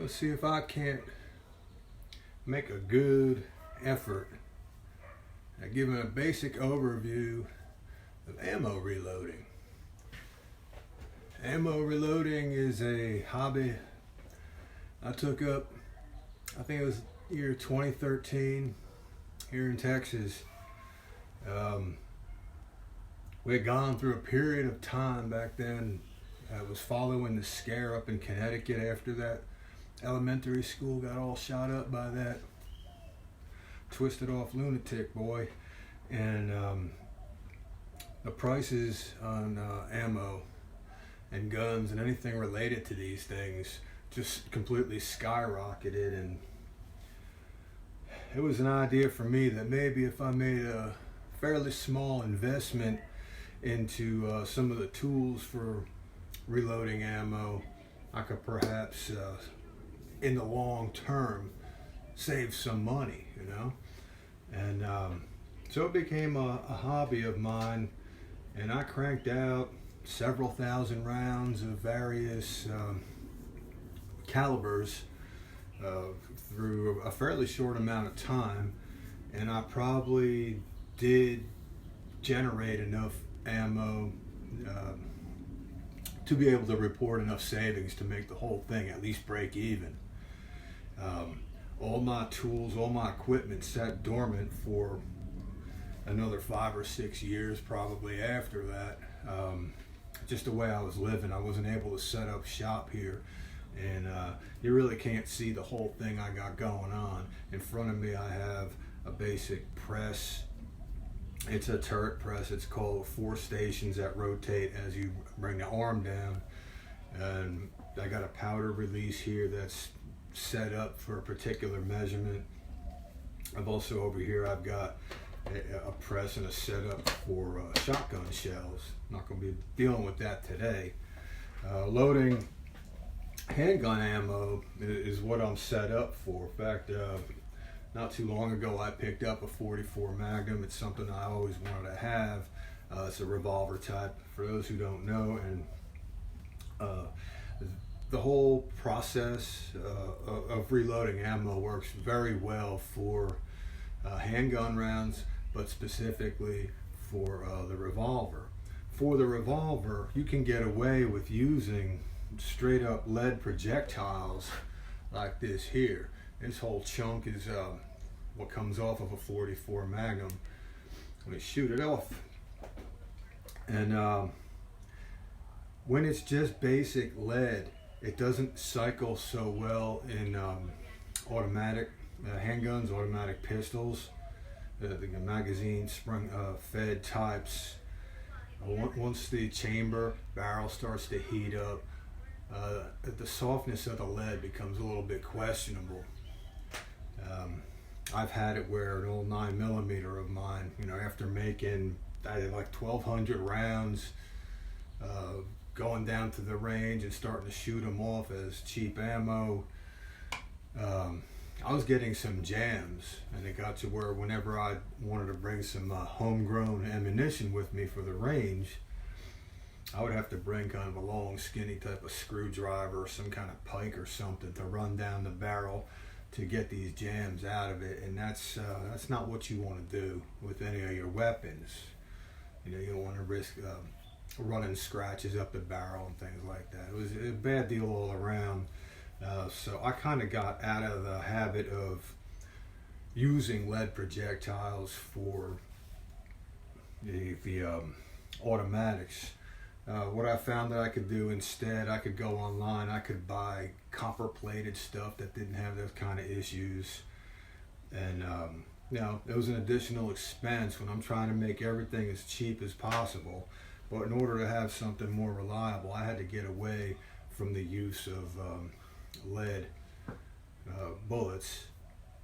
Let's see if I can't make a good effort at giving a basic overview of ammo reloading. Ammo reloading is a hobby I took up, I think it was year 2013 here in Texas. We had gone through a period of time back then. I was following the scare up in Connecticut after that elementary school got all shot up by that twisted off lunatic boy, and the prices on ammo and guns and anything related to these things just completely skyrocketed. And it was an idea for me that maybe if I made a fairly small investment into some of the tools for reloading ammo, I could perhaps in the long term save some money, you know. And so it became a hobby of mine, and I cranked out several thousand rounds of various calibers through a fairly short amount of time, and I probably did generate enough ammo to be able to report enough savings to make the whole thing at least break even. All my tools, all my equipment sat dormant for another 5 or 6 years probably after that. Just the way I was living, I wasn't able to set up shop here, and you really can't see the whole thing I got going on. In front of me I have a basic press. It's a turret press. It's called 4 stations that rotate as you bring the arm down, and I got a powder release here that's set up for a particular measurement. I've also over here I've got a press and a setup for shotgun shells. I'm not going to be dealing with that today. Loading handgun ammo is what I'm set up for. In fact, not too long ago I picked up a 44 Magnum. It's something I always wanted to have. It's a revolver type for those who don't know, and the whole process of reloading ammo works very well for handgun rounds, but specifically for the revolver. For the revolver, you can get away with using straight up lead projectiles like this here. This whole chunk is what comes off of a 44 Magnum. Let me shoot it off. And when it's just basic lead, it doesn't cycle so well in automatic handguns, automatic pistols, the magazine spring fed types. Once the chamber barrel starts to heat up, the softness of the lead becomes a little bit questionable. I've had it where an old 9mm of mine, you know, after making I did like 1,200 rounds, going down to the range and starting to shoot them off as cheap ammo, I was getting some jams, and it got to where whenever I wanted to bring some homegrown ammunition with me for the range, I would have to bring kind of a long, skinny type of screwdriver or some kind of pike or something to run down the barrel to get these jams out of it, and that's not what you want to do with any of your weapons. You know, you don't want to risk running scratches up the barrel and things like that. It was a bad deal all around. So I kind of got out of the habit of using lead projectiles for the automatics. What I found that I could do instead, I could go online, I could buy copper plated stuff that didn't have those kind of issues. And you know, it was an additional expense when I'm trying to make everything as cheap as possible. But in order to have something more reliable, I had to get away from the use of lead bullets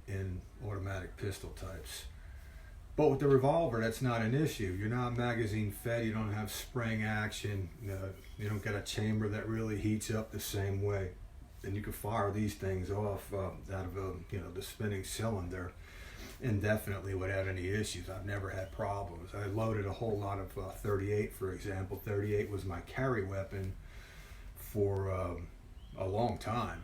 in automatic pistol types. But with the revolver, that's not an issue. You're not magazine fed, you don't have spring action, you don't get a chamber that really heats up the same way. And you can fire these things off out of the spinning cylinder indefinitely without any issues. I've never had problems. I loaded a whole lot of 38, for example. 38 was my carry weapon for a long time.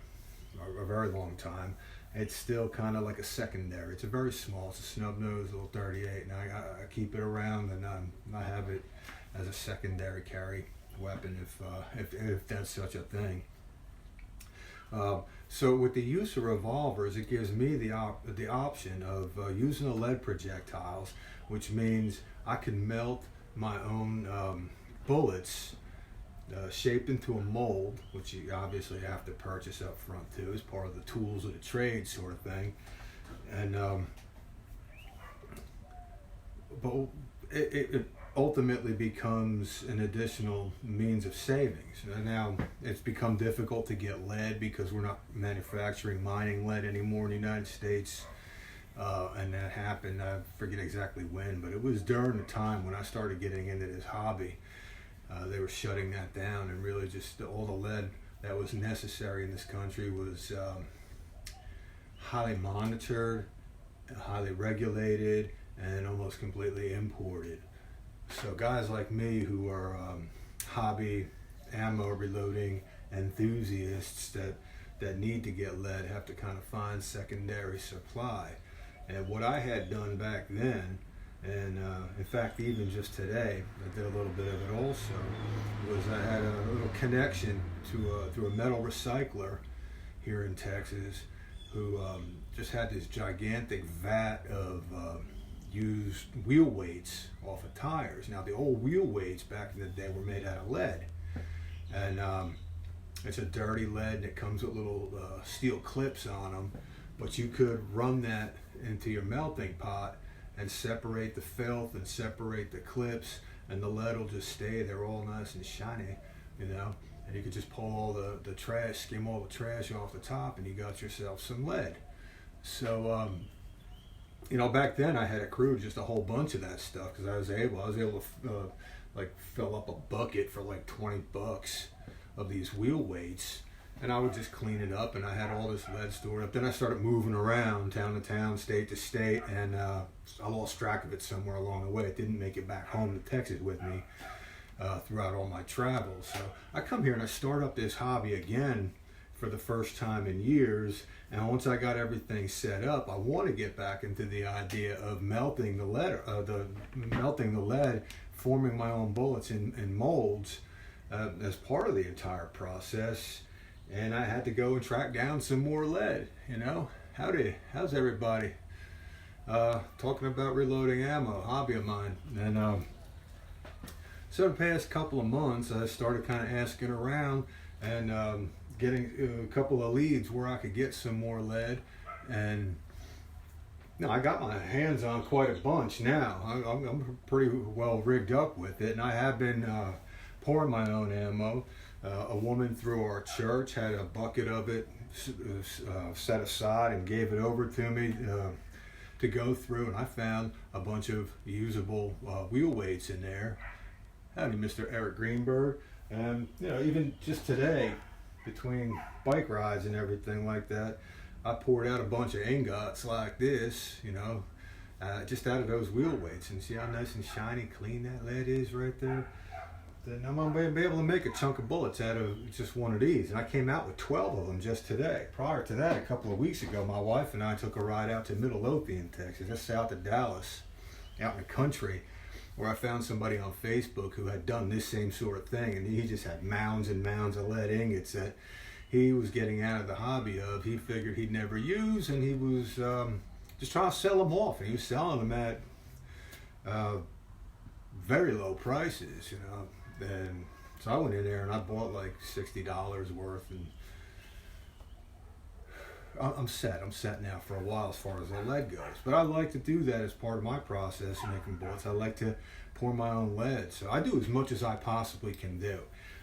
a very long time. It's still kind of like a secondary. It's a very small, it's a snub nose little 38, and I keep it around, and I have it as a secondary carry weapon if that's such a thing. So with the use of revolvers, it gives me the option of using the lead projectiles, which means I can melt my own bullets shaped into a mold, which you obviously have to purchase up front too, as part of the tools of the trade sort of thing. And but it ultimately becomes an additional means of savings. Now it's become difficult to get lead because we're not manufacturing mining lead anymore in the United States. And that happened, I forget exactly when, but it was during the time when I started getting into this hobby. They were shutting that down, and really just all the lead that was necessary in this country was highly monitored, highly regulated, and almost completely imported. So guys like me who are hobby ammo reloading enthusiasts that need to get lead have to kind of find secondary supply. And what I had done back then, and in fact even just today, I did a little bit of it also, was I had a little connection to a metal recycler here in Texas who just had this gigantic vat of used wheel weights off of tires. Now the old wheel weights back in the day were made out of lead, and it's a dirty lead, and it comes with little steel clips on them, but you could run that into your melting pot and separate the filth and separate the clips, and the lead will just stay there all nice and shiny, you know, and you could just pull all the trash, skim all the trash off the top, and you got yourself some lead. So you know, back then I had accrued just a whole bunch of that stuff because I was able to like fill up a bucket for like $20 of these wheel weights, and I would just clean it up, and I had all this lead stored up. Then I started moving around town to town, state to state, and I lost track of it somewhere along the way. It didn't make it back home to Texas with me throughout all my travels. So I come here and I start up this hobby again for the first time in years, and once I got everything set up, I want to get back into the idea of melting the lead, forming my own bullets in molds as part of the entire process. And I had to go and track down some more lead. You know, how's everybody? Talking about reloading ammo, hobby of mine. And so the past couple of months, I started kind of asking around and getting a couple of leads where I could get some more lead. And I got my hands on quite a bunch now. I'm pretty well rigged up with it, and I have been pouring my own ammo. A woman through our church had a bucket of it set aside and gave it over to me to go through, and I found a bunch of usable wheel weights in there. Howdy, Mr. Eric Greenberg. And you know, even just today, between bike rides and everything like that, I poured out a bunch of ingots like this, you know, just out of those wheel weights. And see how nice and shiny, clean that lead is right there? Then I'm going to be able to make a chunk of bullets out of just one of these. And I came out with 12 of them just today. Prior to that, a couple of weeks ago, my wife and I took a ride out to Midlothian, Texas, just south of Dallas, out in the country, where I found somebody on Facebook who had done this same sort of thing. And he just had mounds and mounds of lead ingots that he was getting out of the hobby of. He figured he'd never use, and he was just trying to sell them off. And he was selling them at very low prices, you know. And so I went in there and I bought like $60 worth, and I'm set now for a while as far as the lead goes. But I like to do that as part of my process of making bullets. I like to pour my own lead, so I do as much as I possibly can do.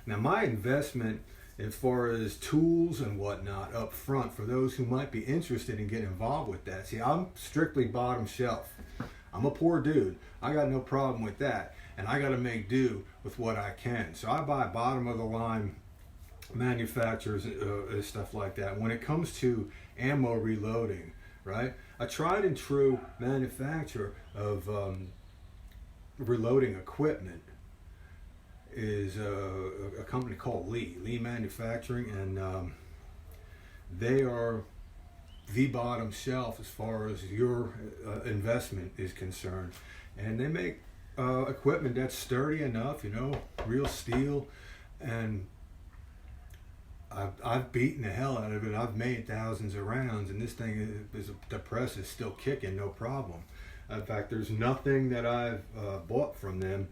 Now my investment as far as tools and whatnot up front, for those who might be interested in getting involved with that, see, I'm strictly bottom shelf. I'm a poor dude. I got no problem with that. And I got to make do with what I can. So I buy bottom of the line manufacturers and stuff like that. When it comes to ammo reloading, right? A tried and true manufacturer of reloading equipment is a company called Lee Manufacturing, and they are the bottom shelf as far as your investment is concerned. And they make equipment that's sturdy enough, real steel. And I've beaten the hell out of it. I've made thousands of rounds, and this thing the press is still kicking, no problem. In fact, there's nothing that I've bought from them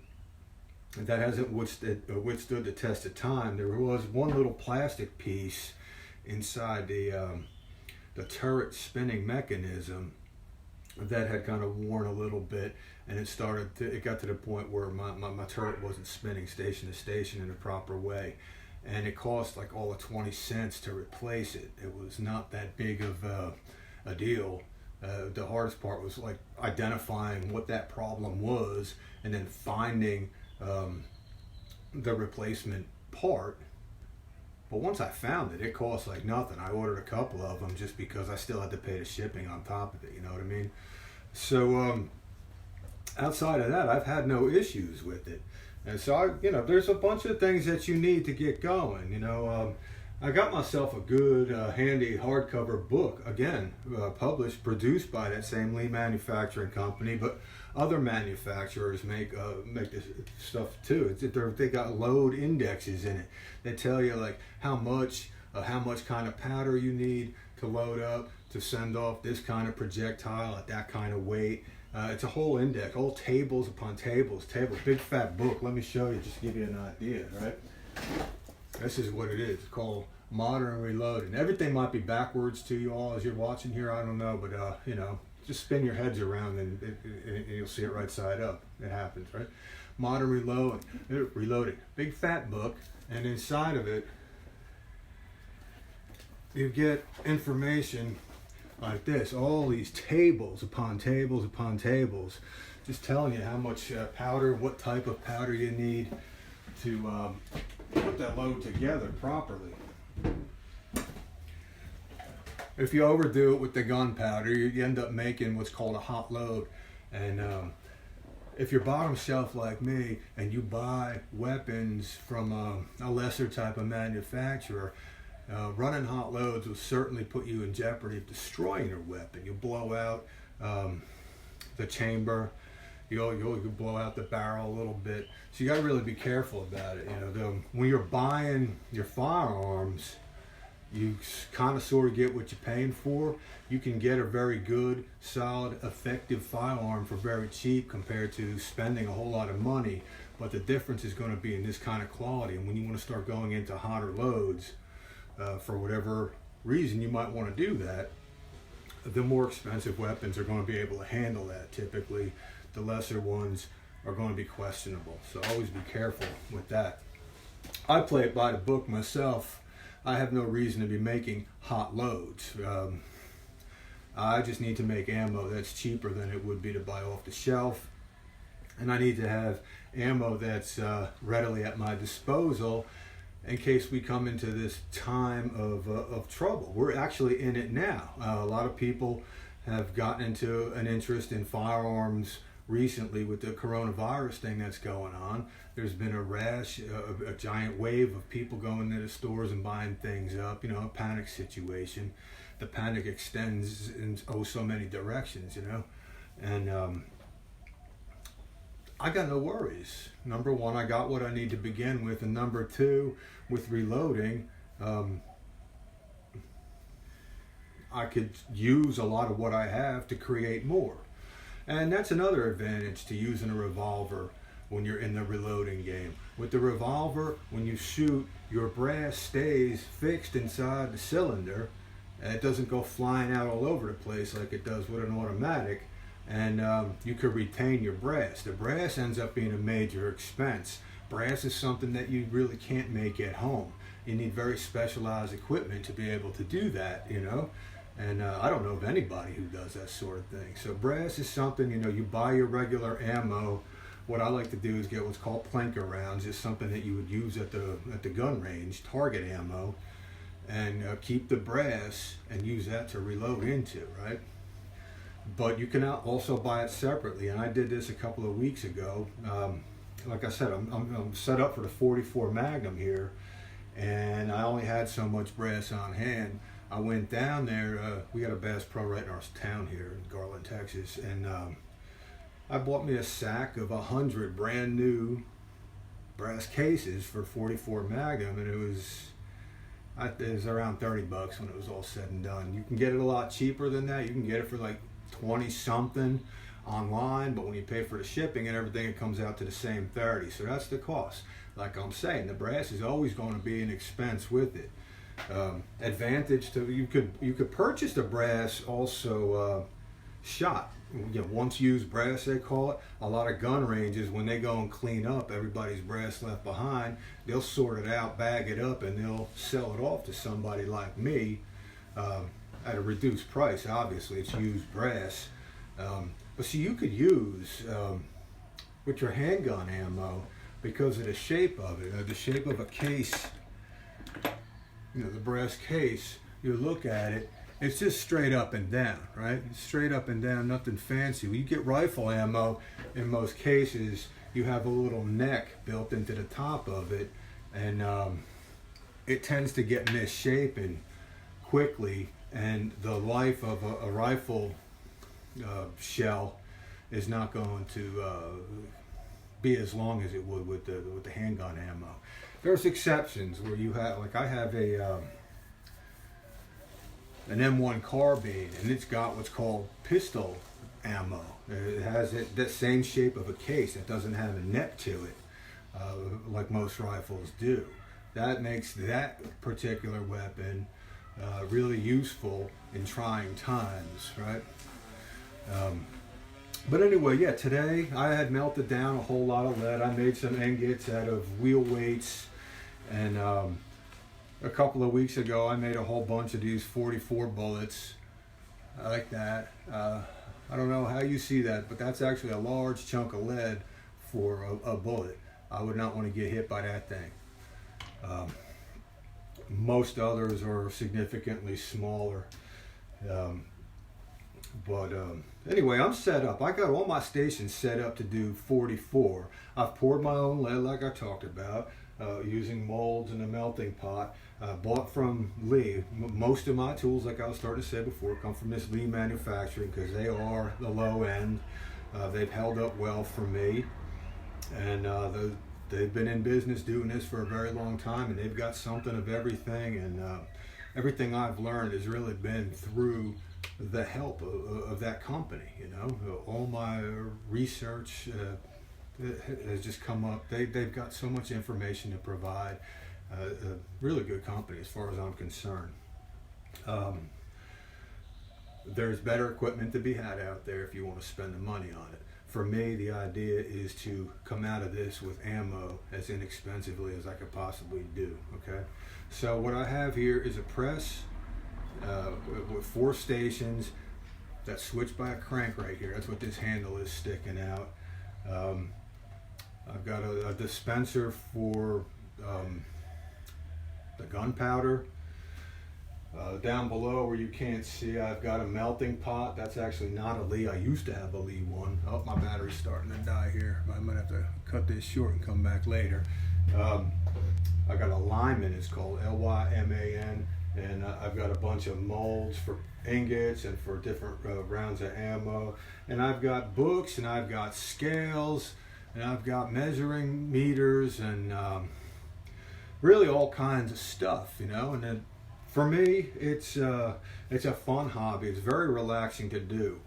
that hasn't withstood the test of time. There was one little plastic piece inside the turret spinning mechanism that had kind of worn a little bit, and it got to the point where my turret wasn't spinning station to station in the proper way, and it cost like all of 20 cents to replace it. It was not that big of a deal. The hardest part was like identifying what that problem was and then finding the replacement part. But once I found it, it cost like nothing. I ordered a couple of them just because I still had to pay the shipping on top of it, you know what I mean? So outside of that, I've had no issues with it. And so, there's a bunch of things that you need to get going, I got myself a good, handy hardcover book, again, produced by that same Lee Manufacturing Company, but other manufacturers make this stuff too. They got load indexes in it. They tell you like how much kind of powder you need to load up to send off this kind of projectile at that kind of weight. It's a whole index, all tables upon tables, big fat book. Let me show you, just to give you an idea, right? This is what it is. It's called Modern Reloading. Everything might be backwards to you all as you're watching here. I don't know, but just spin your heads around and you'll see it right side up. It happens, right? Modern Reloading. Big fat book, and inside of it, you get information like this. All these tables upon tables upon tables, just telling you how much powder, what type of powder you need to put that load together properly. If you overdo it with the gunpowder, you end up making what's called a hot load. And if you're bottom shelf like me and you buy weapons from a lesser type of manufacturer, running hot loads will certainly put you in jeopardy of destroying your weapon. You'll blow out the chamber, you'll blow out the barrel a little bit. So you got to really be careful about it. When you're buying your firearms, you kind of sort of get what you're paying for. You can get a very good, solid, effective firearm for very cheap compared to spending a whole lot of money. But the difference is going to be in this kind of quality. And when you want to start going into hotter loads, for whatever reason you might want to do that, the more expensive weapons are going to be able to handle that. Typically, the lesser ones are going to be questionable. So always be careful with that. I play it by the book myself. I have no reason to be making hot loads. I just need to make ammo that's cheaper than it would be to buy off the shelf. And I need to have ammo that's readily at my disposal in case we come into this time of trouble. We're actually in it now. A lot of people have gotten into an interest in firearms recently with the coronavirus thing that's going on. There's been a rash, a giant wave of people going to the stores and buying things up, a panic situation. The panic extends in so many directions, and I got no worries. Number one, I got what I need to begin with, and number two, with reloading, I could use a lot of what I have to create more. And that's another advantage to using a revolver when you're in the reloading game. With the revolver, when you shoot, your brass stays fixed inside the cylinder, and it doesn't go flying out all over the place like it does with an automatic, and you could retain your brass. The brass ends up being a major expense. Brass is something that you really can't make at home. You need very specialized equipment to be able to do that, And I don't know of anybody who does that sort of thing. So brass is something, you buy your regular ammo. What I like to do is get what's called plinker rounds, just something that you would use at the gun range, target ammo, and keep the brass and use that to reload into, right? But you can also buy it separately, and I did this a couple of weeks ago. Like I said, I'm set up for the .44 Magnum here, and I only had so much brass on hand. I went down there. We got a Bass Pro right in our town here in Garland, Texas, and I bought me a sack of 100 brand new brass cases for 44 Magnum, and it was around $30 when it was all said and done. You can get it a lot cheaper than that. You can get it for like 20 something online, but when you pay for the shipping and everything, it comes out to the same 30. So that's the cost. Like I'm saying, the brass is always going to be an expense with it. Advantage to you could purchase the brass also shot. Once used brass, they call it. A lot of gun ranges, when they go and clean up everybody's brass left behind, they'll sort it out, bag it up, and they'll sell it off to somebody like me at a reduced price. Obviously, it's used brass. But see, you could use with your handgun ammo, because of the shape of it, the shape of a case, the brass case, you look at it, it's just straight up and down, right? Straight up and down, nothing fancy. When you get rifle ammo, in most cases, you have a little neck built into the top of it, and it tends to get misshapen quickly, and the life of a rifle shell is not going to be as long as it would with the handgun ammo. There's exceptions where you have, like I have an M1 carbine, and it's got what's called pistol ammo. It has that same shape of a case. It doesn't have a neck to it like most rifles do. That makes that particular weapon really useful in trying times, right? But anyway, yeah, today I had melted down a whole lot of lead. I made some ingots out of wheel weights, and a couple of weeks ago I made a whole bunch of these 44 bullets. I like that. I don't know how you see that, but that's actually a large chunk of lead for a bullet. I would not want to get hit by that thing. Most others are significantly smaller. Anyway, I'm set up. I got all my stations set up to do 44. I've poured my own lead like I talked about, using molds and a melting pot. Bought from Lee. Most of my tools, like I was starting to say before, come from this Lee manufacturing, because they are the low end. They've held up well for me, and they've been in business doing this for a very long time, and they've got something of everything, and everything I've learned has really been through the help of that company. All my research has just come up. They've got so much information to provide. A really good company as far as I'm concerned. There's better equipment to be had out there if you want to spend the money on it. For me, the idea is to come out of this with ammo as inexpensively as I could possibly do. Okay, so what I have here is a press with 4 stations that switch by a crank right here. That's what this handle is sticking out. I've got a dispenser for the gunpowder. Down below where you can't see, I've got a melting pot. That's actually not a Lee. I used to have a Lee one. Oh, my battery's starting to die here. I might have to cut this short and come back later. I got a Lyman, it's called Lyman, and I've got a bunch of molds for ingots and for different rounds of ammo. And I've got books, and I've got scales, and I've got measuring meters, and really all kinds of stuff, And then for me, it's a fun hobby. It's very relaxing to do.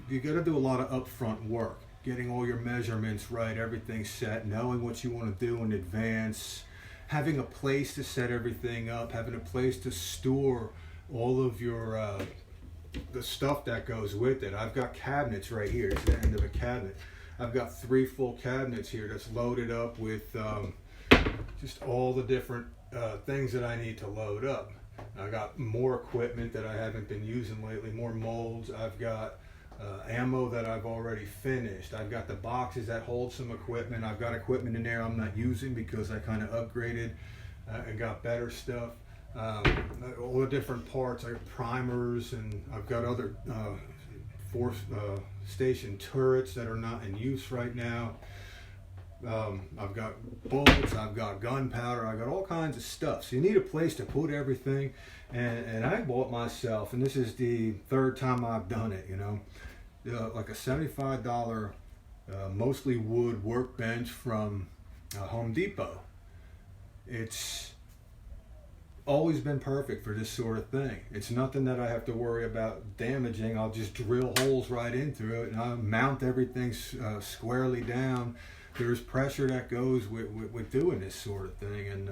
You got to do a lot of upfront work, getting all your measurements right, everything set, knowing what you want to do in advance, having a place to set everything up, having a place to store all of your the stuff that goes with it. I've got cabinets right here. It's the end of a cabinet. I've got 3 full cabinets here that's loaded up with just all the different things that I need to load up. I got more equipment that I haven't been using lately, more molds. I've got ammo that I've already finished. I've got the boxes that hold some equipment. I've got equipment in there I'm not using because I kind of upgraded and got better stuff. All the different parts, I got primers, and I've got other 4 station turrets that are not in use right now. I've got bullets, I've got gunpowder, I've got all kinds of stuff. So you need a place to put everything. And I bought myself, and this is the third time I've done it, you know, like a $75 mostly wood workbench from Home Depot. It's always been perfect for this sort of thing. It's nothing that I have to worry about damaging. I'll just drill holes right into it, and I mount everything squarely down. There's pressure that goes with doing this sort of thing, and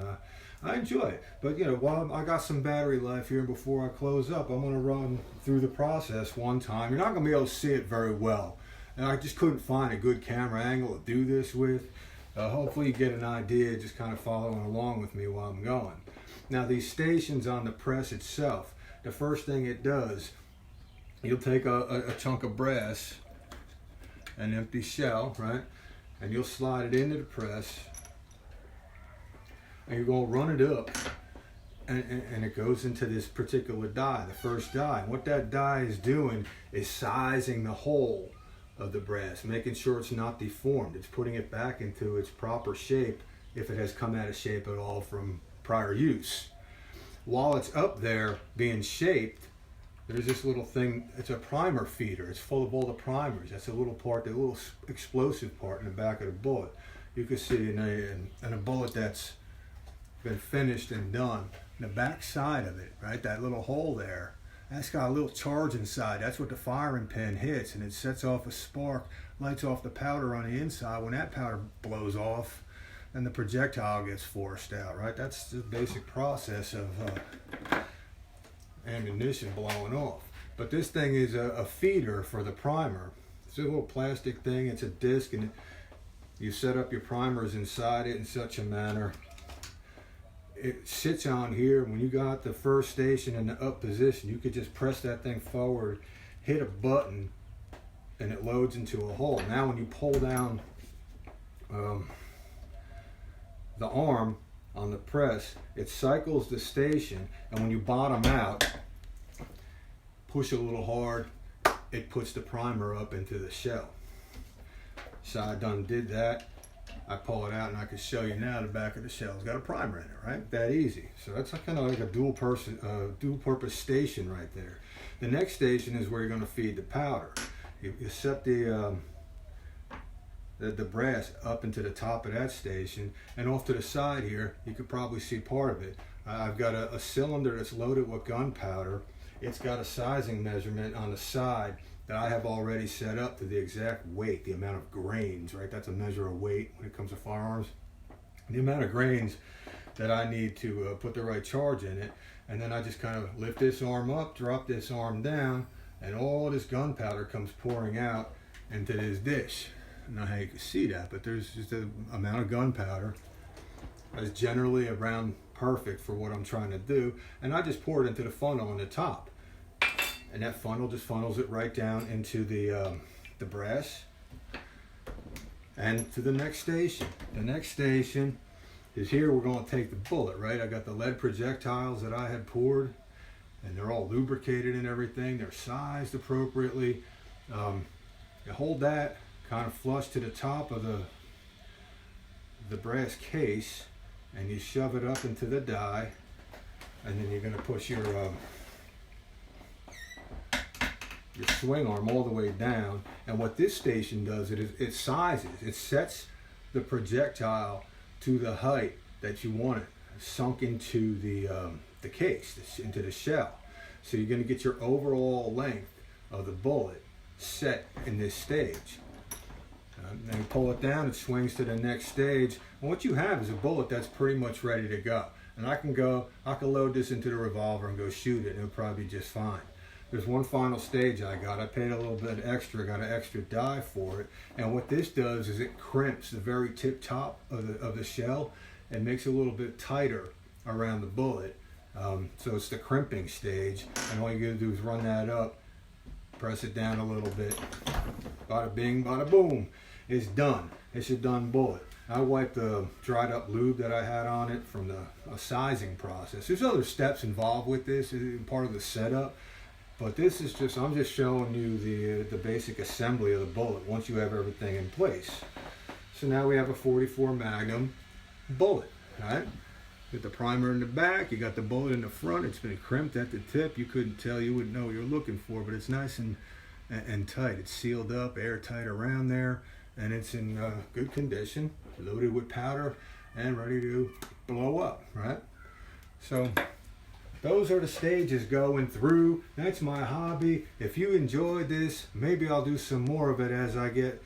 I enjoy it. But you know, while I got some battery life here, before I close up, I'm going to run through the process one time. You're not going to be able to see it very well, and I just couldn't find a good camera angle to do this with. Hopefully you get an idea, just kind of following along with me while I'm going. Now these stations on the press itself, the first thing it does, you'll take a chunk of brass, an empty shell, right? And you'll slide it into the press, and you're going to run it up, and it goes into this particular die, the first die. And what that die is doing is sizing the hole of the brass, making sure it's not deformed. It's putting it back into its proper shape, if it has come out of shape at all from prior use. While it's up there being shaped, there's this little thing, it's a primer feeder. It's full of all the primers. That's a little part, the little explosive part in the back of the bullet. You can see in a bullet that's been finished and done, the back side of it, right, that little hole there, that's got a little charge inside. That's what the firing pin hits, and it sets off a spark, lights off the powder on the inside. When that powder blows off, and the projectile gets forced out, right? That's the basic process of ammunition blowing off. But this thing is a feeder for the primer. It's a little plastic thing, it's a disc, and you set up your primers inside it in such a manner. It sits on here. When you got the first station in the up position, you could just press that thing forward, hit a button, and it loads into a hole. Now when you pull down the arm on the press, it cycles the station, and when you bottom out, push a little hard, it puts the primer up into the shell. So I done did that. I pull it out, and I can show you now the back of the shell's got a primer in it, right? That easy. So that's kind of like a dual purpose station right there. The next station is where you're going to feed the powder. You set the brass up into the top of that station, and off to the side here, you could probably see part of it. I've got a cylinder that's loaded with gunpowder. It's got a sizing measurement on the side that I have already set up to the exact weight, the amount of grains, right? That's a measure of weight when it comes to firearms. The amount of grains that I need to put the right charge in it, and then I just kind of lift this arm up, drop this arm down, and all this gunpowder comes pouring out into this dish. I don't know how you can see that, but there's just an amount of gunpowder that's generally around perfect for what I'm trying to do, and I just pour it into the funnel on the top, and that funnel just funnels it right down into the brass and to the next station. The next station is here. We're going to take the bullet, right? I got the lead projectiles that I had poured, and they're all lubricated and everything. They're sized appropriately. You hold that kind of flush to the top of the brass case, and you shove it up into the die, and then you're going to push your swing arm all the way down. And what this station does, it sizes, it sets the projectile to the height that you want it sunk into the case, into the shell. So you're going to get your overall length of the bullet set in this stage. Then you pull it down, it swings to the next stage, and what you have is a bullet that's pretty much ready to go. And I can load this into the revolver and go shoot it, and it'll probably be just fine. There's one final stage I paid a little bit extra, got an extra die for it, and what this does is it crimps the very tip top of the shell and makes it a little bit tighter around the bullet. So it's the crimping stage, and all you gotta do is run that up, press it down a little bit, bada bing, bada boom, it's done. It's a done bullet. I wiped the dried up lube that I had on it from the sizing process. There's other steps involved with this, part of the setup, but this is just, I'm just showing you the basic assembly of the bullet once you have everything in place. So now we have a 44 Magnum bullet, right? With the primer in the back, you got the bullet in the front. It's been crimped at the tip. You couldn't tell, you wouldn't know what you're looking for, but it's nice and tight. It's sealed up, airtight around there, and it's in good condition, loaded with powder and ready to blow up, right? So those are the stages going through. That's my hobby. If you enjoyed this, maybe I'll do some more of it as I get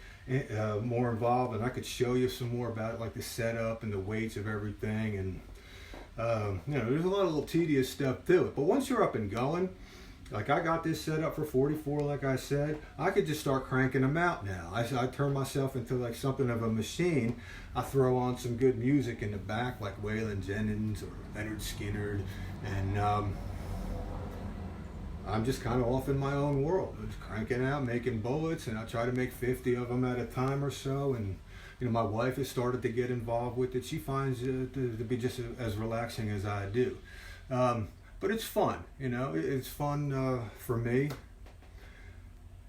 more involved, and I could show you some more about it, like the setup and the weights of everything. And you know, there's a lot of little tedious stuff to it. But once you're up and going, like I got this set up for 44, like I said, I could just start cranking them out now. I turn myself into like something of a machine. I throw on some good music in the back, like Waylon Jennings or Leonard Skinner, and I'm just kind of off in my own world. I'm just cranking out, making bullets, and I try to make 50 of them at a time or so. And you know, my wife has started to get involved with it. She finds it to be just as relaxing as I do. But it's fun, you know, it's fun for me.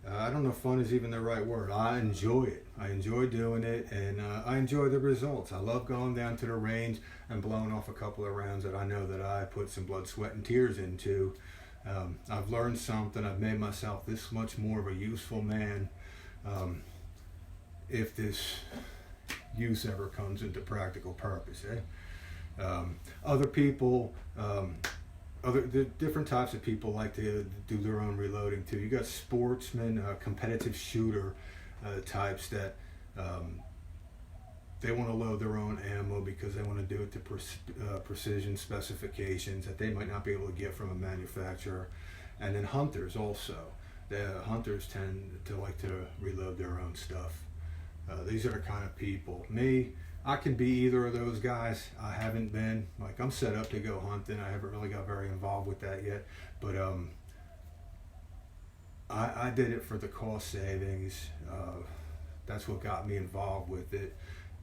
I don't know if fun is even the right word. I enjoy it. I enjoy doing it, and I enjoy the results. I love going down to the range and blowing off a couple of rounds that I know that I put some blood, sweat, and tears into. I've learned something. I've made myself this much more of a useful man. If this use ever comes into practical purpose, other people, the different types of people like to do their own reloading too. You got sportsmen, competitive shooter types that they want to load their own ammo because they want to do it to precision specifications that they might not be able to get from a manufacturer. And then hunters also. The hunters tend to like to reload their own stuff. These are the kind of people. Me, I can be either of those guys. I haven't been, like, I'm set up to go hunting. I haven't really got very involved with that yet, but I did it for the cost savings. That's what got me involved with it,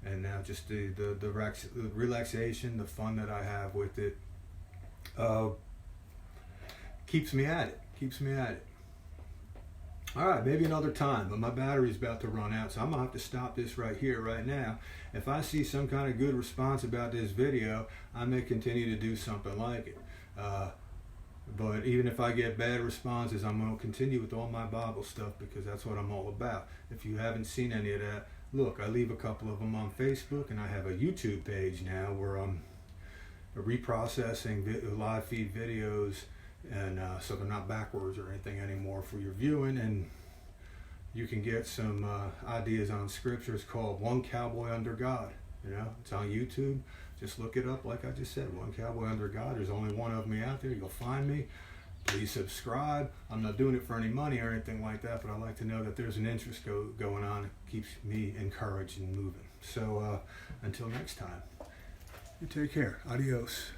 and now just the relaxation, the fun that I have with it keeps me at it. All right, maybe another time, but my battery's about to run out, so I'm gonna have to stop this right here, right now. If I see some kind of good response about this video, I may continue to do something like it. But even if I get bad responses, I'm gonna continue with all my Bible stuff because that's what I'm all about. If you haven't seen any of that, look, I leave a couple of them on Facebook, and I have a YouTube page now where I'm reprocessing live feed videos, and so they're not backwards or anything anymore for your viewing, and you can get some ideas on scripture. It's called One Cowboy Under God. You know, it's on YouTube. Just look it up, like I just said, One Cowboy Under God. There's only one of me out there. You'll find me. Please subscribe. I'm not doing it for any money or anything like that, but I like to know that there's an interest going on. It keeps me encouraged and moving. So until next time, you take care. Adios.